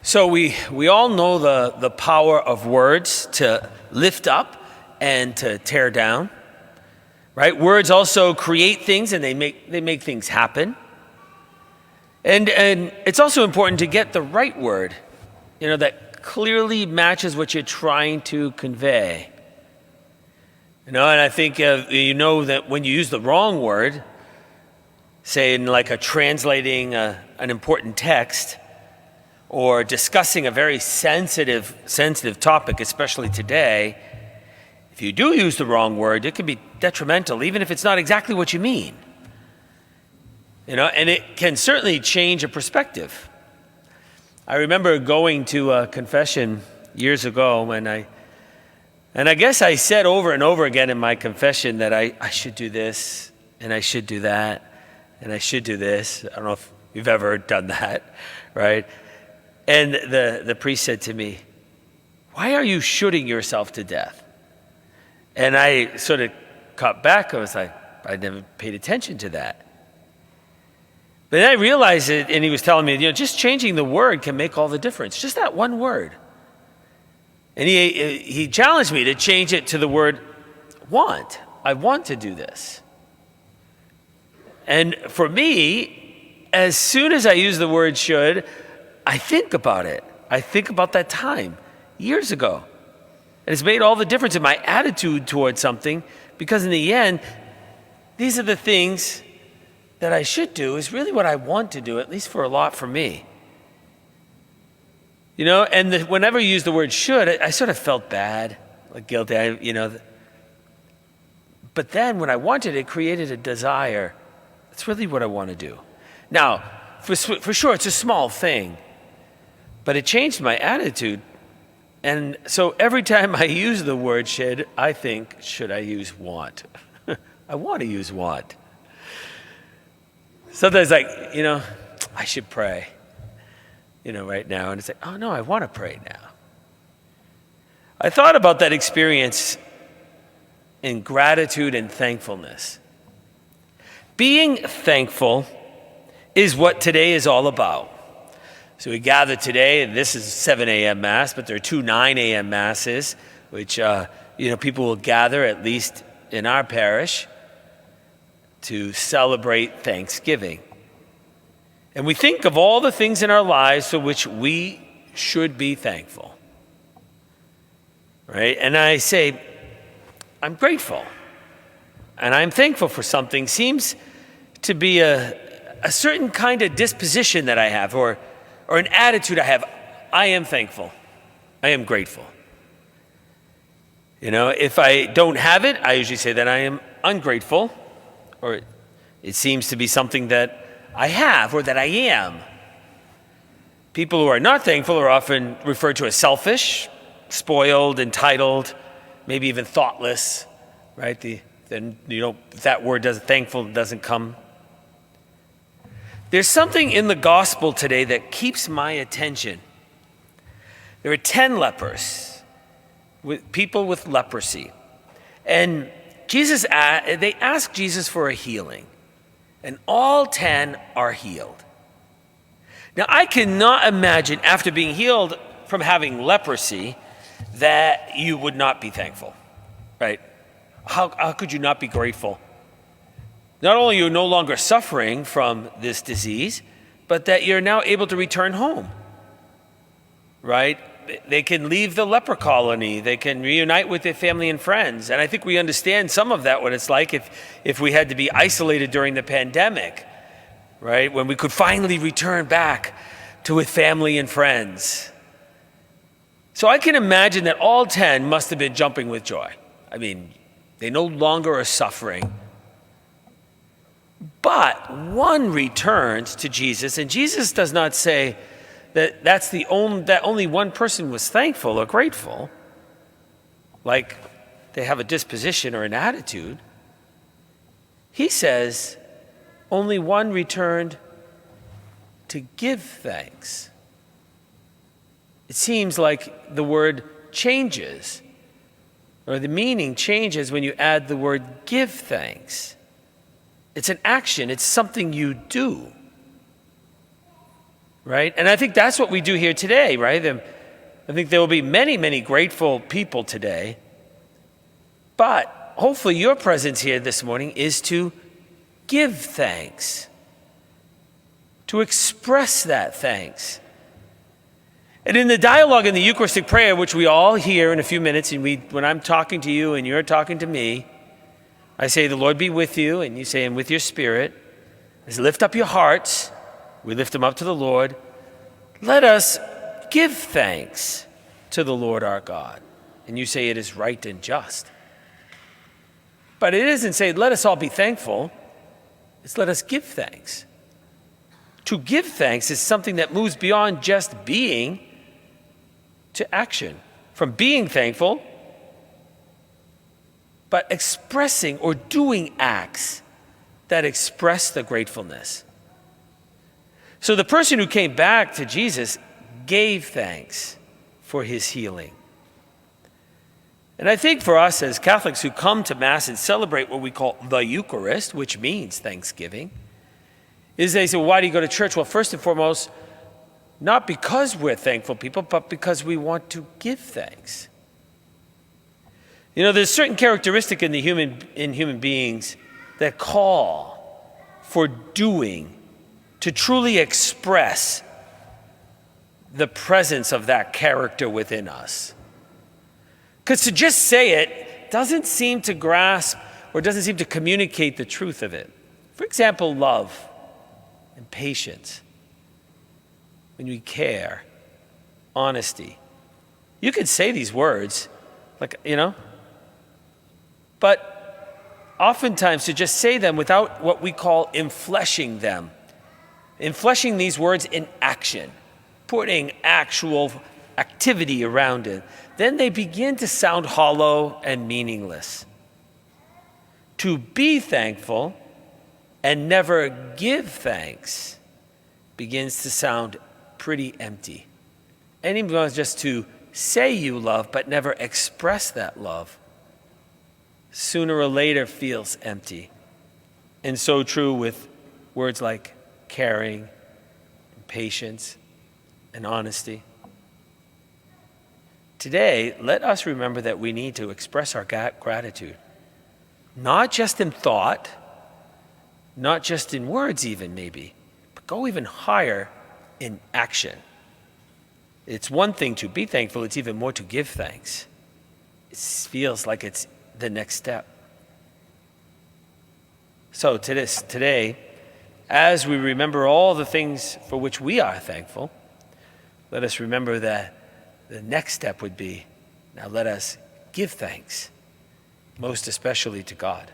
So we all know the power of words to lift up and to tear down, right? Words also create things and they make things happen. And it's also important to get the right word, that clearly matches what you're trying to convey. And I think that when you use the wrong word, say in like a translating an important text, or discussing a very sensitive topic, especially today, if you do use the wrong word, it can be detrimental, even if it's not exactly what you mean. And it can certainly change a perspective. I remember going to a confession years ago, and I guess I said over and over again in my confession that I should do this, and I should do that, and I should do this. I don't know if you've ever done that, right? And the priest said to me, "Why are you shooting yourself to death?" And I sort of cut back. I was like, I never paid attention to that. But then I realized it, and he was telling me, just changing the word can make all the difference. Just that one word. And he challenged me to change it to the word want. I want to do this. And for me, as soon as I use the word should, I think about it. I think about that time years ago. And it's made all the difference in my attitude towards something, because in the end, these are the things that I should do is really what I want to do, at least for a lot for me. And whenever you use the word should, I sort of felt bad, like guilty, But then when I wanted it, created a desire. That's really what I want to do. Now, for sure, it's a small thing. But it changed my attitude. And so every time I use the word should, I think, should I use want? I want to use want. Sometimes I should pray, right now. And it's like, oh no, I want to pray now. I thought about that experience in gratitude and thankfulness. Being thankful is what today is all about. So we gather today, and this is 7 a.m. Mass, but there are 2 9 a.m. Masses, which, people will gather, at least in our parish, to celebrate Thanksgiving. And we think of all the things in our lives for which we should be thankful. Right? And I say, I'm grateful. And I'm thankful for something. Seems to be a certain kind of disposition that I have, or an attitude I have. I am thankful. I am grateful. If I don't have it, I usually say that I am ungrateful, or it seems to be something that I have or that I am. People who are not thankful are often referred to as selfish, spoiled, entitled, maybe even thoughtless, right? If that word thankful doesn't come. There's something in the gospel today that keeps my attention. There are 10 lepers, people with leprosy. And they ask Jesus for a healing. And all 10 are healed. Now, I cannot imagine, after being healed from having leprosy, that you would not be thankful, right? How could you not be grateful? Not only are you no longer suffering from this disease, but that you're now able to return home, right? They can leave the leper colony. They can reunite with their family and friends. And I think we understand some of that, what it's like if we had to be isolated during the pandemic, right? When we could finally return back to with family and friends. So I can imagine that all 10 must have been jumping with joy. I mean, they no longer are suffering. But one returns to Jesus, and Jesus does not say that only one person was thankful or grateful, like they have a disposition or an attitude. He says only one returned to give thanks. It seems like the word changes, or the meaning changes when you add the word give thanks. It's an action. It's something you do. right? And I think that's what we do here today, right? I think there will be many, many grateful people today. But hopefully your presence here this morning is to give thanks, to express that thanks. And in the dialogue in the Eucharistic prayer, which we all hear in a few minutes, and when I'm talking to you and you're talking to me, I say, the Lord be with you, and you say, and with your spirit. As lift up your hearts, we lift them up to the Lord. Let us give thanks to the Lord our God. And you say it is right and just. But it isn't say, let us all be thankful. It's let us give thanks. To give thanks is something that moves beyond just being to action. From being thankful, but expressing or doing acts that express the gratefulness. So the person who came back to Jesus gave thanks for his healing. And I think for us as Catholics who come to Mass and celebrate what we call the Eucharist, which means thanksgiving, is they say, well, why do you go to church? Well, first and foremost, not because we're thankful people, but because we want to give thanks. You know, there's a certain characteristic in human beings that call for doing to truly express the presence of that character within us. Because to just say it doesn't seem to grasp or doesn't seem to communicate the truth of it. For example, love and patience. When we care, honesty. You could say these words, but oftentimes to just say them without what we call enfleshing them. Enfleshing these words in action, putting actual activity around it. Then they begin to sound hollow and meaningless. To be thankful and never give thanks begins to sound pretty empty. And even just to say you love but never express that love, sooner or later feels empty. And so true with words like caring, and patience, and honesty. Today, let us remember that we need to express our gratitude, not just in thought, not just in words even maybe, but go even higher in action. It's one thing to be thankful, it's even more to give thanks. It feels like it's the next step. So today, as we remember all the things for which we are thankful, let us remember that the next step would be, now let us give thanks, most especially to God.